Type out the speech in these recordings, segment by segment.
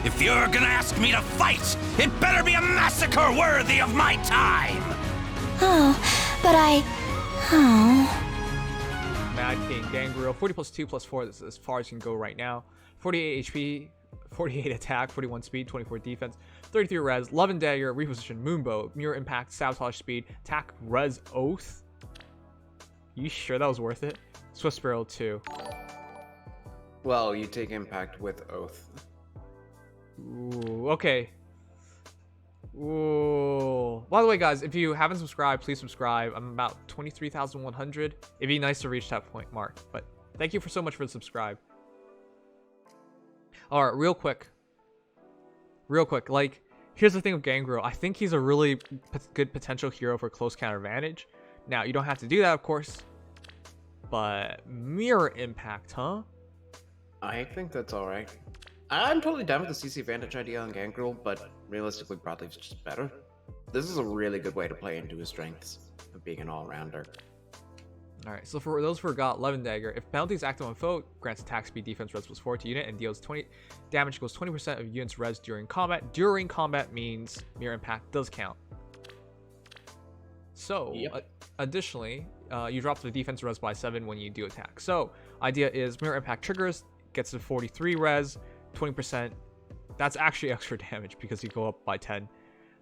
If you're gonna ask me to fight, it better be a massacre worthy of my time! Oh, but Oh. Mad King, Gangrel, 40 plus 2 plus 4, this is as far as you can go right now. 48 HP, 48 attack, 41 speed, 24 defense, 33 res, Love and Dagger, reposition, Moonbow, Mirror Impact, Sabotage speed, attack, res, Oath. You sure that was worth it? Swift Sparrow 2. Well, you take impact with Oath. Ooh, okay. Ooh. By the way, guys, if you haven't subscribed, please subscribe. I'm about 23,100. It'd be nice to reach that point mark, but thank you so much for the subscribe. All right, real quick. Like, here's the thing with Gangrel. I think he's a really good potential hero for close counter advantage. Now, you don't have to do that, of course, but Mirror Impact, huh? I think that's all right. I'm totally down with the CC advantage idea on Gangrel, but realistically, Broadleaf's just better. This is a really good way to play into his strengths of being an all-rounder. Alright, so for those who forgot, Love and Dagger. If penalty is active on foe, grants attack speed, defense, res plus 4 to unit, and deals 20 damage equals 20% of unit's res during combat. During combat means Mirror Impact does count. So, yep. Additionally, you drop the defense res by 7 when you do attack. So, idea is Mirror Impact triggers, gets to 43 res, 20%. That's actually extra damage because you go up by 10.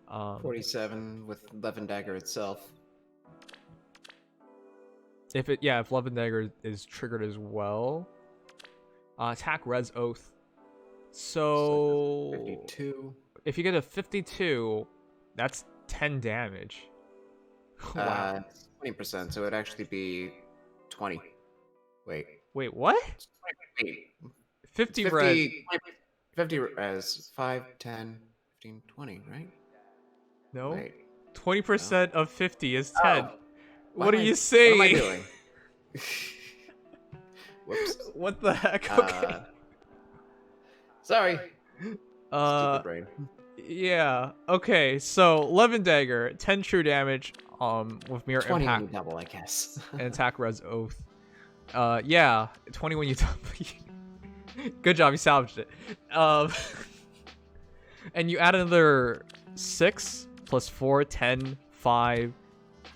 47 with Love and Dagger itself. If Love and Dagger is triggered as well. Attack, res, Oath. So 52. If you get a 52, that's 10 damage. Wow. 20%, so it'd actually be 20. Wait, what? Wait. 50 res. 50 res. 5, 10, 15, 20, right? No. Wait. 20% of 50 is 10. Oh. What are you saying? What am I doing? Whoops. What the heck? Okay. Sorry. Stupid brain. Yeah. Okay. So Love and Dagger, 10 true damage. With Mirror 20 Impact. when you double, I guess. And attack, res, Oath. Yeah. 20 when you double. Good job. You salvaged it. And you add another 6 plus 4, 10, 5.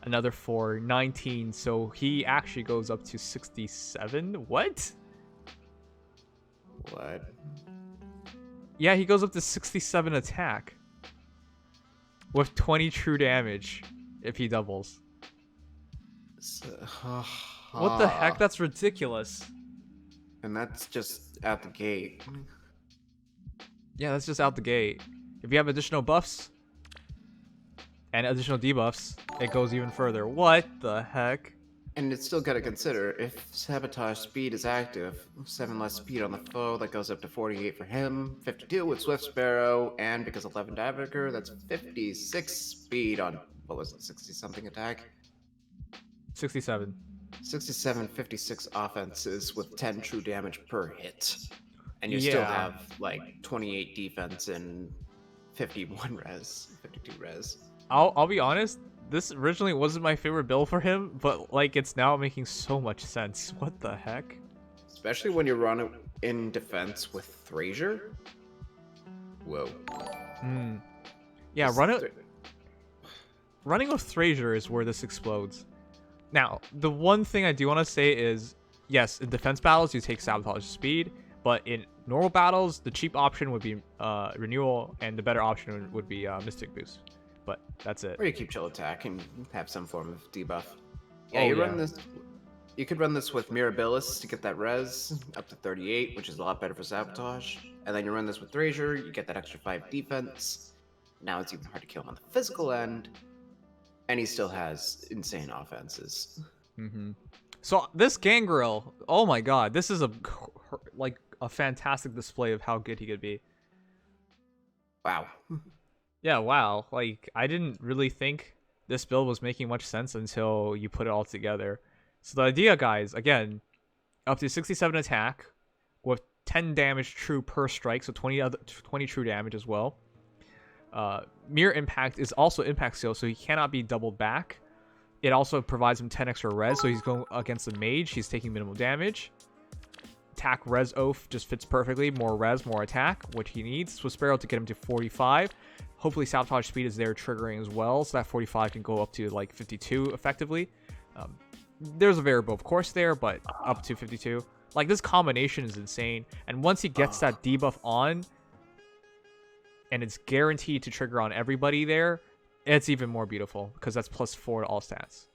Another 4, 19. So he actually goes up to 67. What? What? Yeah, he goes up to 67 attack. With 20 true damage if he doubles. What the heck? That's ridiculous. And that's just out the gate. Yeah, that's just out the gate. If you have additional buffs and additional debuffs, it goes even further. What the heck? And it's still gotta consider, if Sabotage speed is active, 7 less speed on the foe, that goes up to 48 for him, 52 with Swift Sparrow, and because of 11 Dagger, that's 56 speed on, what was it, 60-something attack? 67. 67, 56 offenses with 10 true damage per hit. And you still have, like, 28 defense and 51 res, 52 res. I'll be honest, this originally wasn't my favorite build for him, but like it's now making so much sense. What the heck? Especially when you run it in defense with Frazier. Whoa. Yeah, running with Frazier is where this explodes. Now, the one thing I do want to say is, yes, in defense battles you take Sabotage speed, but in normal battles the cheap option would be Renewal, and the better option would be Mystic Boost. But that's it. Or you keep chill attack and have some form of debuff. Yeah, run this. You could run this with Mirabilis to get that res up to 38, which is a lot better for Sabotage. And then you run this with Frazier, you get that extra 5 defense. Now it's even hard to kill him on the physical end. And he still has insane offenses. So this Gangrel, oh my god, this is a fantastic display of how good he could be. Wow. Yeah, wow. Like, I didn't really think this build was making much sense until you put it all together. So the idea, guys, again, up to 67 attack with 10 damage true per strike, so 20 true damage as well. Mirror Impact is also impact skill, so he cannot be doubled back. It also provides him 10 extra res, so he's going against the mage. He's taking minimal damage. attack res oaf just fits perfectly. More res, more attack, what he needs. Swift Sparrow to get him to 45. Hopefully sabotage speed is there triggering as well, so that 45 can go up to like 52 effectively. There's a variable of course there, but up to 52. Like, this combination is insane. And once he gets that debuff on, and it's guaranteed to trigger on everybody there, it's even more beautiful, because that's +4 to all stats.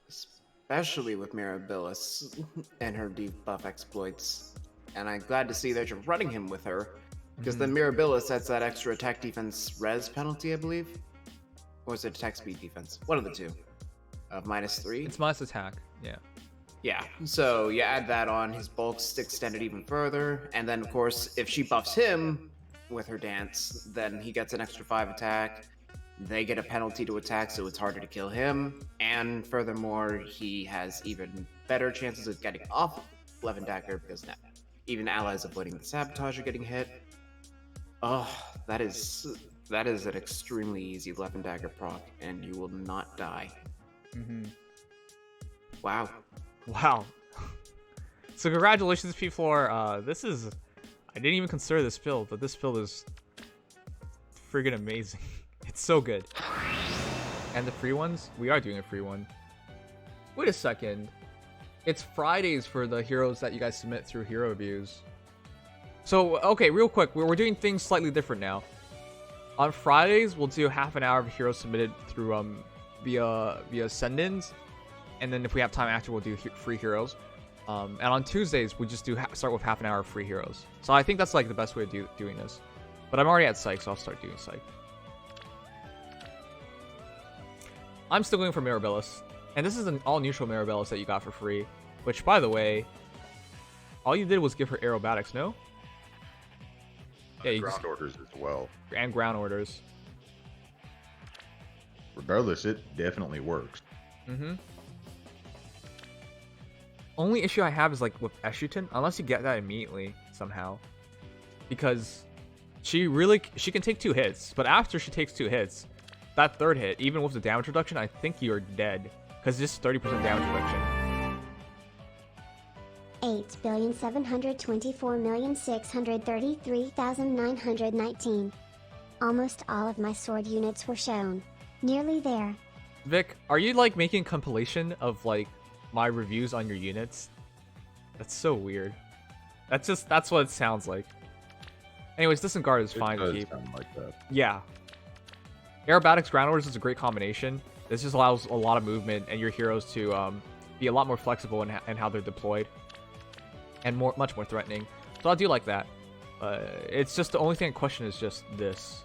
Especially with Mirabilis and her debuff exploits. And I'm glad to see that you're running him with her. Because then Mirabilis has that extra attack defense res penalty, I believe. Or is it attack speed defense? One of the two. Of -3. It's minus attack, yeah. Yeah, so you add that on, his bulk's extended even further. And then, of course, if she buffs him with her dance, then he gets an extra 5 attack. They get a penalty to attack, so it's harder to kill him. And furthermore, he has even better chances of getting off Levin Dagger because now even allies avoiding the sabotage are getting hit. Oh, that is an extremely easy Levin Dagger proc, and you will not die. Wow. Wow. So congratulations, P4. This is... I didn't even consider this build, but this build is friggin' amazing. It's so good. And the free ones? We are doing a free one. Wait a second. It's Fridays for the heroes that you guys submit through hero reviews. So, okay, real quick. We're doing things slightly different now. On Fridays, we'll do half an hour of heroes submitted through via send-ins. And then if we have time after, we'll do free heroes. And on Tuesdays, we just do start with half an hour of free heroes. So I think that's like the best way of doing this. But I'm already at Psych, so I'll start doing Psych. I'm still going for Mirabilis. And this is an all-neutral Mirabilis that you got for free. Which, by the way, all you did was give her aerobatics, no? Yeah, you ground orders as well. And ground orders. Regardless, it definitely works. Only issue I have is like with Eshutin, unless you get that immediately somehow. Because she can take 2 hits, but after she takes 2 hits, that 3rd hit, even with the damage reduction, I think you're dead. Because it's just 30% damage reduction. 8,724,633,919. Almost all of my sword units were shown. Nearly there. Vic, are you like making a compilation of like my reviews on your units? That's so weird. That's what it sounds like. Anyways, Disengard is fine to keep. Sound like that. Yeah. Aerobatics ground orders is a great combination. This just allows a lot of movement and your heroes to be a lot more flexible in how they're deployed. And much more threatening. So I do like that. It's just the only thing in question is just this.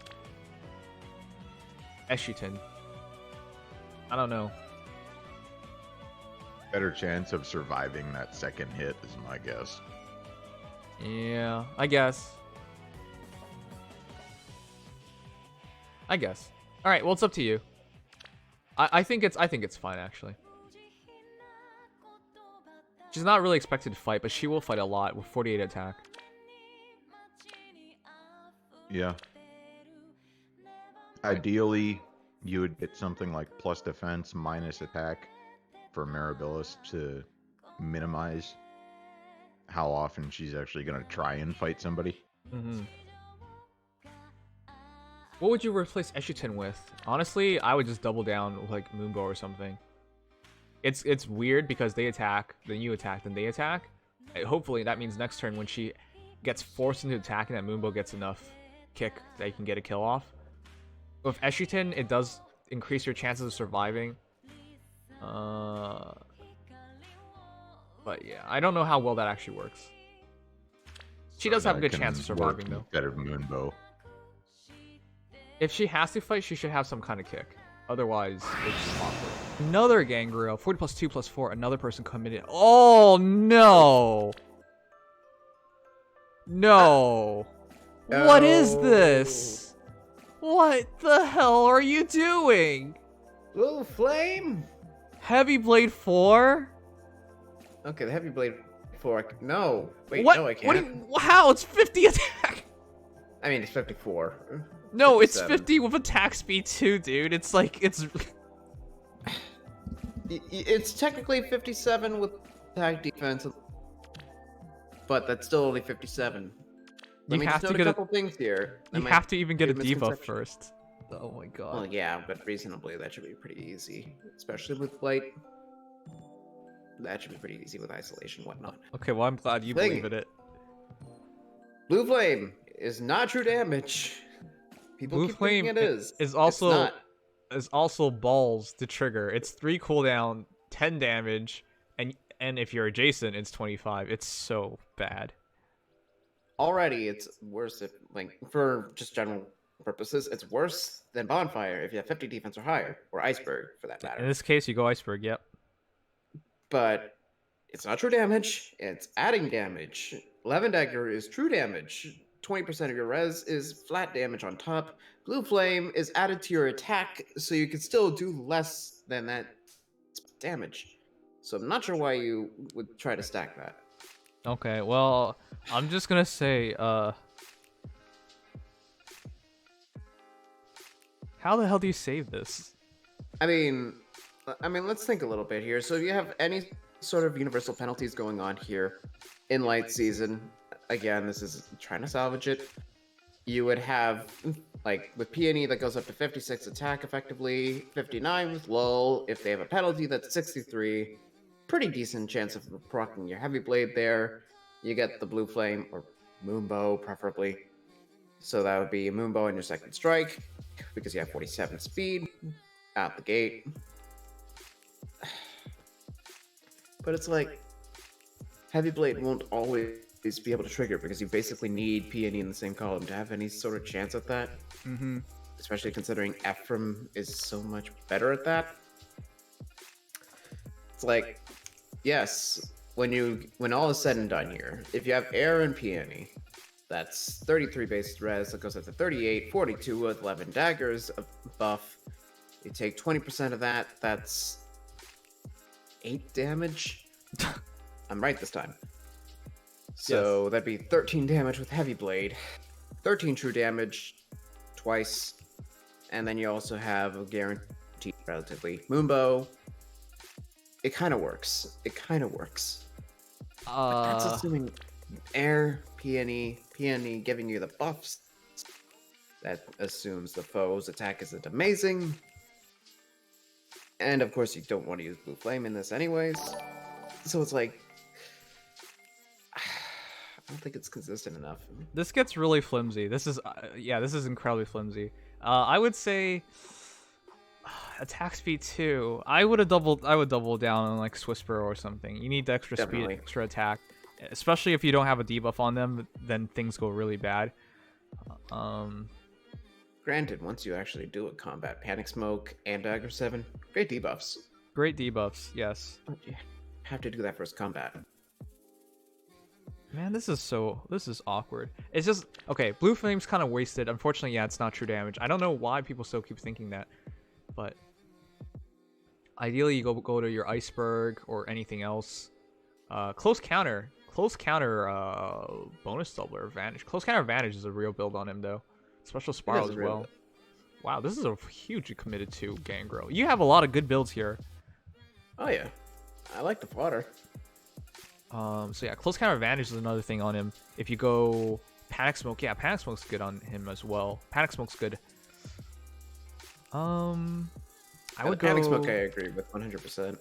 Eshutin. I don't know. Better chance of surviving that 2nd hit is my guess. Yeah, I guess. All right, well, it's up to you. I think it's fine actually. She's not really expected to fight, but she will fight a lot with 48 attack. Yeah. Ideally, you would get something like plus defense minus attack for Mirabilis to minimize how often she's actually going to try and fight somebody. What would you replace Eshutin with? Honestly, I would just double down with like Moonbow or something. It's weird because they attack, then you attack, then they attack. Hopefully that means next turn when she gets forced into attacking, that Moonbow gets enough kick that you can get a kill off. With Eshutin, it does increase your chances of surviving. But yeah, I don't know how well that actually works. She does have a good chance of surviving though. Better Moonbow. If she has to fight, she should have some kind of kick. Otherwise, it's awkward. Another Gangrel. 40 plus 2 plus 4. Another person committed. Oh, no. No. What is this? What the hell are you doing? Little flame? Heavy Blade 4? Okay, the Heavy Blade 4. No. Wait, what? no, I can't. How? It's 50 attack. I mean, it's 54. No, it's 50 with attack speed too, dude. It's like, it's technically 57 with attack defense. but that's still only 57. Let me have just to note get a couple things here. You have to even get a debuff misconception. first. Oh my god. Well, yeah, but reasonably, that should be pretty easy. Especially with Blight. That should be pretty easy with Isolation and whatnot. Okay, well, I'm glad you believe in it. Blue Flame is not true damage. People Blue keep Flame thinking it is. is It's also not. balls to trigger. It's 3 cooldown, 10 damage, and if you're adjacent, it's 25. It's so bad. Already, it's worse if, like, for just general purposes, it's worse than Bonfire if you have 50 defense or higher, or Iceberg for that In matter. this case, you go Iceberg. Yep. But it's not true damage. It's adding damage. 11 Dagger is true damage. 20% of your res is flat damage on top. Blue Flame is added to your attack, so you can still do less than that damage. So I'm not sure why you would try to stack that. Okay, well, I'm just gonna say, how the hell do you save this? I mean, let's think a little bit here. So if you have any sort of universal penalties going on here in Light Season, again, this is trying to salvage it. You would have, like, with PNE that goes up to 56 attack effectively, 59 with lull. If they have a penalty, that's 63. Pretty decent chance of proccing your Heavy Blade there. You get the Blue Flame, or Moonbow, preferably. So that would be a Moonbow on your second strike, because you have 47 speed out the gate. But it's like, Heavy Blade won't always be able to trigger, because you basically need PNE in the same column to have any sort of chance at that. Mm-hmm. Especially considering Ephraim is so much better at that. It's like, yes, when all is said and done here, if you have air and PNE, that's 33 base res, that goes up to 38, 42 with 11 daggers of buff. You take 20% of that, that's 8 damage. I'm right this time. So that'd be 13 damage with Heavy Blade, 13 true damage twice, and then you also have a guaranteed relatively Moonbow. It kind of works. But that's assuming air, PNE giving you the buffs. That assumes the foe's attack isn't amazing. And of course you don't want to use Blue Flame in this anyways. So it's like, I don't think it's consistent enough. This gets really flimsy. This is incredibly flimsy. I would say attack speed 2. I would double down on like Whisper or something. You need the extra Definitely. speed, extra attack, especially if you don't have a debuff on them. Then things go really bad. Granted, once you actually do a combat, Panic Smoke and Dagger 7, great debuffs. Great debuffs, yes. But you have to do that first combat. Man, this is awkward. It's just, okay, Blue Flame's kind of wasted. Unfortunately, yeah, it's not true damage. I don't know why people still keep thinking that, but ideally you go to your Iceberg or anything else. Close counter, bonus doubler, Vanish. Close counter Vanish is a real build on him though. Special Spiral as well. Wow, this is a hugely committed to Gangrel. You have a lot of good builds here. Oh yeah, I like the fodder. So yeah, close counter advantage is another thing on him. If you go Panic Smoke, yeah, Panic Smoke's good on him as well. Panic Smoke's good. I would go Panic Smoke, I agree with 100%.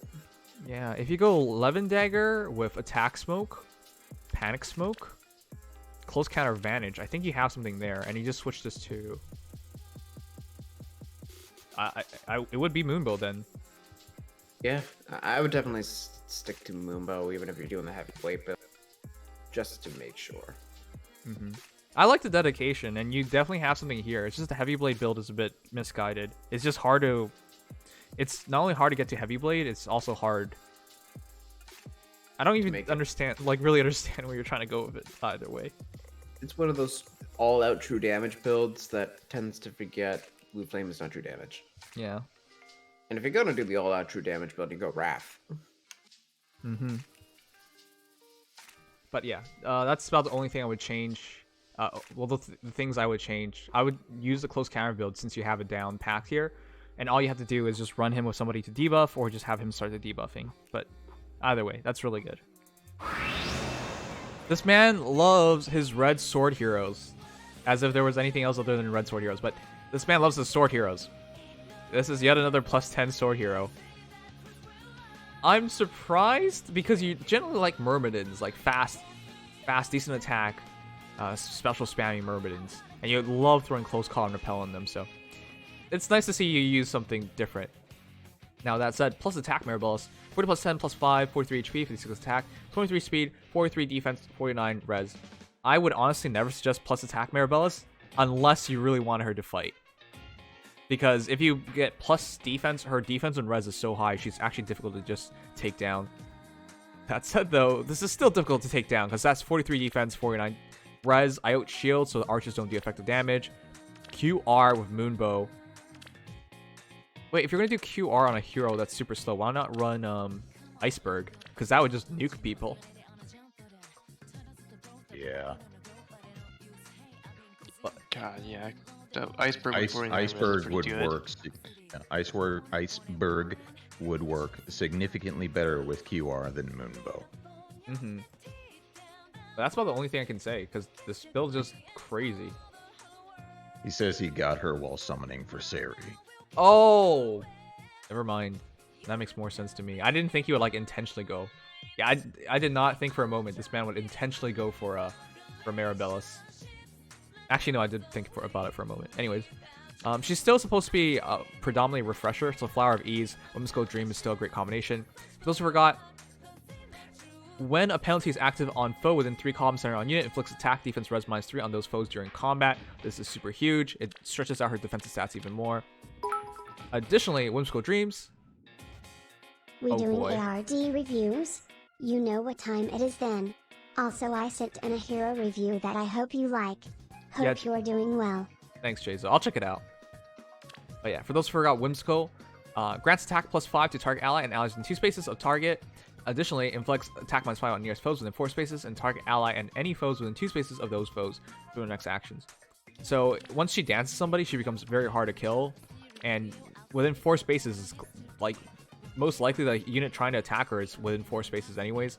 Yeah, if you go 11 Dagger with Attack Smoke, Panic Smoke, close counter advantage, I think you have something there, and you just switch this to. It would be Moonbow then. Yeah, I would definitely stick to Moonbow even if you're doing the Heavy Blade build, just to make sure. I like the dedication, and you definitely have something here. It's just the Heavy Blade build is a bit misguided. It's just hard to. It's not only hard to get to Heavy Blade, it's also hard. I don't even understand, really understand where you're trying to go with it either way. It's one of those all-out true damage builds that tends to forget Blue Flame is not true damage. Yeah. And if you're gonna do the all-out true damage build, you go Wrath. But yeah, that's about the only thing I would change. Well, the things I would change, I would use the close counter build since you have it down packed here, and all you have to do is just run him with somebody to debuff, or just have him start the debuffing. But either way, that's really good. This man loves his red sword heroes. As if there was anything else other than red sword heroes. But this man loves his sword heroes. This is yet another +10 sword hero. I'm surprised because you generally like Myrmidons, like fast, decent attack, special spamming Myrmidons. And you love throwing close call and repel on them, so it's nice to see you use something different. Now that said, plus attack Mirabilis, 40 plus 10 plus 5, 43 HP, 56 attack, 23 speed, 43 defense, 49 res. I would honestly never suggest plus attack Mirabilis unless you really want her to fight. Because if you get plus defense, her defense and res is so high, she's actually difficult to just take down. That said though, this is still difficult to take down because that's 43 defense, 49 res. I out shield so the archers don't do effective damage. QR with Moonbow. Wait, if you're gonna do QR on a hero that's super slow, why not run Iceberg? Because that would just nuke people. Yeah. God, yeah. So Iceberg Iceberg would work. Yeah, Iceberg would work significantly better with QR than Moonbow. But that's about the only thing I can say, because this build's just crazy. He says he got her while summoning for Sari. Oh! Never mind. That makes more sense to me. I didn't think he would, like, intentionally go. Yeah, I did not think for a moment this man would intentionally go for Mirabilis. Actually, no, I did think about it for a moment. Anyways, she's still supposed to be predominantly Refresher, so Flower of Ease, Whimsical Dream is still a great combination. For those who forgot, when a penalty is active on foe within 3 columns centered on unit, inflicts attack, defense, res -3 on those foes during combat. This is super huge. It stretches out her defensive stats even more. Additionally, Whimsical Dreams. We doing boy. ARD reviews? You know what time it is then. Also, I sent in a hero review that I hope you like. Hope you're doing well. Thanks, Jayzo. I'll check it out. But yeah, for those who forgot, Whimsical grants attack +5 to target ally and allies in 2 spaces of target. Additionally, inflicts attack -5 on nearest foes within 4 spaces and target ally and any foes within 2 spaces of those foes through the next actions. So once she dances somebody, she becomes very hard to kill, and within 4 spaces is like most likely the unit trying to attack her is within 4 spaces anyways.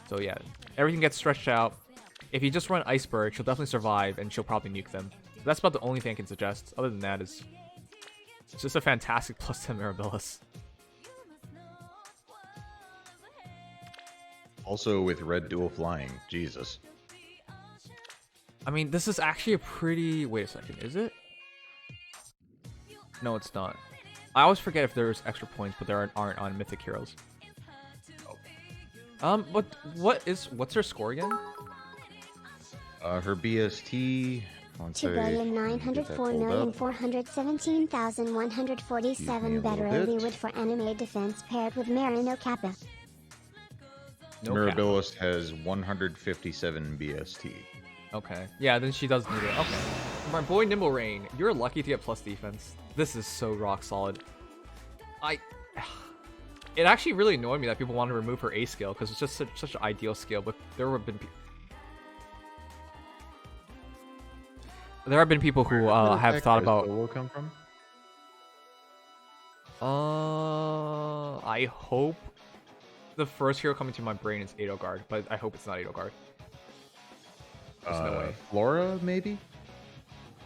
So yeah, everything gets stretched out. If you just run Iceberg, she'll definitely survive and she'll probably nuke them. That's about the only thing I can suggest. Other than that, it's just a fantastic +10 Mirabilis. Also with red dual flying, Jesus. I mean, this is actually a pretty... Wait a second, is it? No, it's not. I always forget if there's extra points, but there aren't on Mythic Heroes. What's her score again? Her BST... 2,904,417,147 better Leeward for anime defense paired with Marino Kappa. No Mirabilis has 157 BST. Okay. Yeah, then she does need it. Okay. My boy Nimble Rain, you're lucky to get plus defense. This is so rock solid. It actually really annoyed me that people wanted to remove her A skill because it's just such an ideal skill, but there have been people who have thought about. Where will come from? I hope the first hero coming to my brain is Edelgard, but I hope it's not Edelgard. There's no way. Flora, maybe?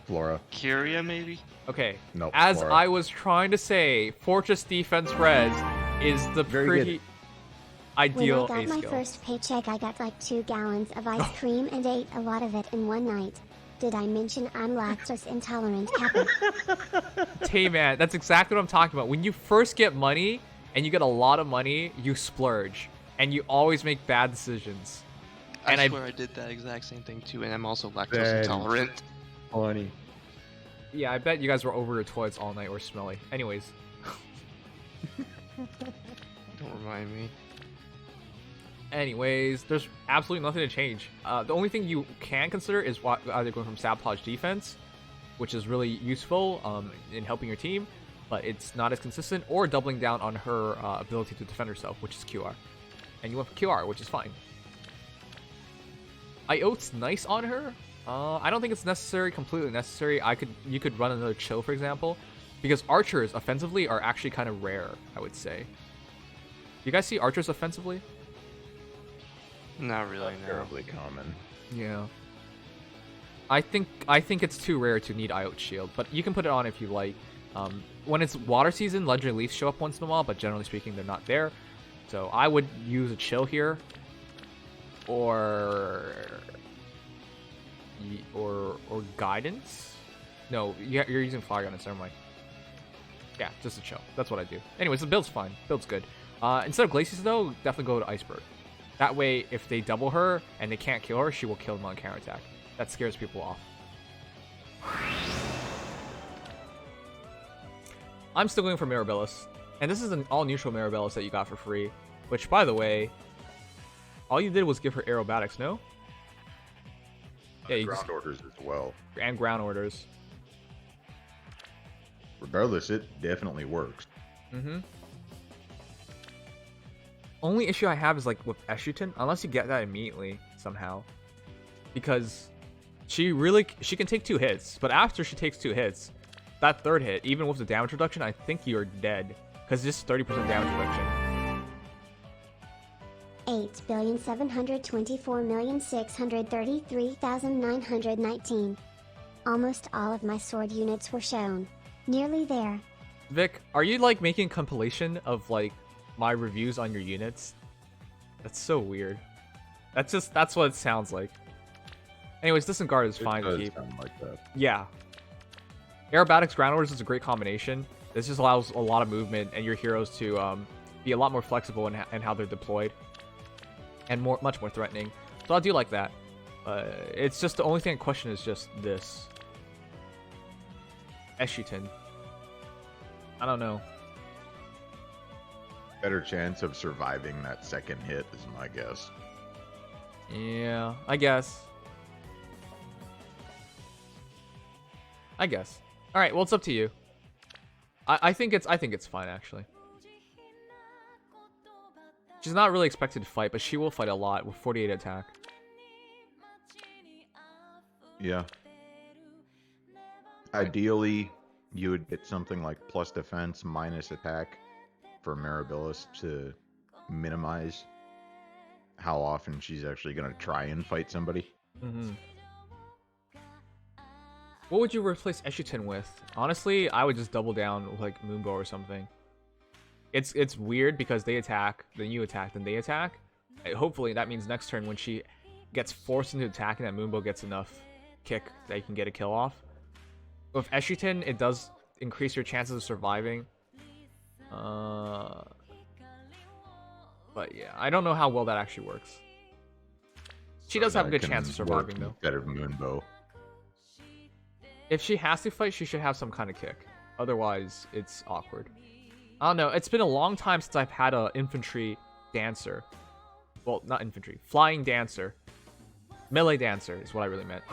Flora. Kyria, maybe? Okay. No. As Flora. I was trying to say, Fortress Defense Res is the pretty ideal When I A got my skill. first paycheck, I got like 2 gallons of ice cream and ate a lot of it in one night. Did I mention I'm lactose intolerant, Kappa? Hey man, that's exactly what I'm talking about. When you first get money and you get a lot of money, you splurge and you always make bad decisions. And I swear I did that exact same thing too, and I'm also lactose intolerant. Funny. Yeah, I bet you guys were over your toilets all night or smelly. Anyways. Don't remind me. Anyways, there's absolutely nothing to change. The only thing you can consider is either going from Sabotage Defense, which is really useful in helping your team, but it's not as consistent, or doubling down on her ability to defend herself, which is QR. And you went for QR, which is fine. IOT's nice on her. I don't think it's completely necessary. You could run another Chill, for example, because archers offensively are actually kind of rare, I would say. You guys see archers offensively? Not really, no. Terribly common. Yeah. I think it's too rare to need IOT Shield, but you can put it on if you like. When it's water season, Legendary Leafs show up once in a while, but generally speaking, they're not there. So I would use a Chill here, or Guidance. No, you're using Fire on it, so never mind. Yeah, just a Chill. That's what I do. Anyways, the build's fine. Build's good. Instead of Glacius, though, definitely go to Iceberg. That way, if they double her and they can't kill her, she will kill them on counterattack. That scares people off. I'm still going for Mirabilis. And this is an all-neutral Mirabilis that you got for free. Which, by the way, all you did was give her aerobatics, no? Yeah, you Ground orders as well. And ground orders. Regardless, it definitely works. Mm-hmm. Only issue I have is like with Eshutin, unless you get that immediately somehow. Because she can take 2 hits, but after she takes 2 hits, that 3rd hit, even with the damage reduction, I think you're dead. Because it's just 30% damage reduction. 8,724,633,919. Almost all of my sword units were shown. Nearly there. Vic, are you like making a compilation of like my reviews on your units? That's so weird. That's what it sounds like. Anyways, Disengard is fine to keep. Sound like that. Yeah. Aerobatics Ground Orders is a great combination. This just allows a lot of movement and your heroes to be a lot more flexible in how they're deployed. And much more threatening. So I do like that. It's just the only thing in question is just this. Eshutin. I don't know. Better chance of surviving that 2nd hit is my guess. Yeah, I guess. All right, well, it's up to you. I think it's fine actually. She's not really expected to fight, but she will fight a lot with 48 attack. Yeah. Ideally, you would get something like plus defense minus attack for Mirabilis to minimize how often she's actually going to try and fight somebody. Mm-hmm. What would you replace Eshutin with? Honestly, I would just double down with like Moonbow or something. It's weird because they attack, then you attack, then they attack. Hopefully that means next turn when she gets forced into attacking, that Moonbow gets enough kick that you can get a kill off. With Eshutin, it does increase your chances of surviving. But yeah, I don't know how well that actually works. She does have a good chance of surviving though. Better Moonbow. If she has to fight, she should have some kind of kick. Otherwise, it's awkward. I don't know. It's been a long time since I've had a infantry dancer. Well, not infantry. Flying dancer. Melee dancer is what I really meant.